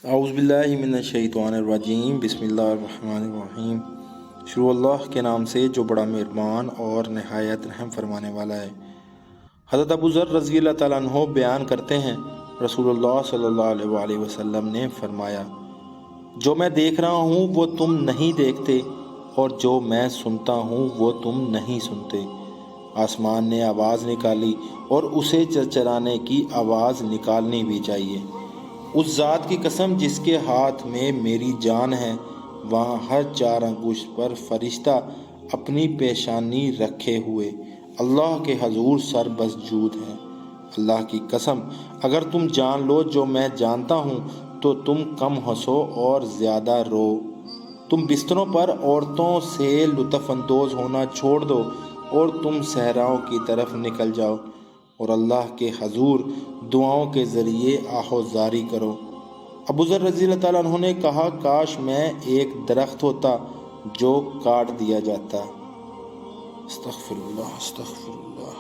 اعوذ باللہ من الشیطان الرجیم، بسم اللہ الرحمن الرحیم۔ شروع اللہ کے نام سے جو بڑا مہربان اور نہایت رحم فرمانے والا ہے۔ حضرت ابو ذر رضی اللہ تعالیٰ عنہ بیان کرتے ہیں، رسول اللہ صلی اللہ علیہ وآلہ وسلم نے فرمایا، جو میں دیکھ رہا ہوں وہ تم نہیں دیکھتے، اور جو میں سنتا ہوں وہ تم نہیں سنتے۔ آسمان نے آواز نکالی اور اسے چرچرانے کی آواز نکالنی بھی چاہیے۔ اس ذات کی قسم جس کے ہاتھ میں میری جان ہے، وہاں ہر 4 انگشت پر فرشتہ اپنی پیشانی رکھے ہوئے اللہ کے حضور سر بسجود ہیں۔ اللہ کی قسم، اگر تم جان لو جو میں جانتا ہوں تو تم کم ہنسو اور زیادہ رو۔ تم بستروں پر عورتوں سے لطف اندوز ہونا چھوڑ دو اور تم صحراؤں کی طرف نکل جاؤ، اور اللہ کے حضور دعاؤں کے ذریعے آہوزاری کرو۔ ابو ذر رضی اللہ تعالیٰ عنہ نے کہا، کاش میں ایک درخت ہوتا جو کاٹ دیا جاتا۔ استغفر اللہ، استغفر اللہ۔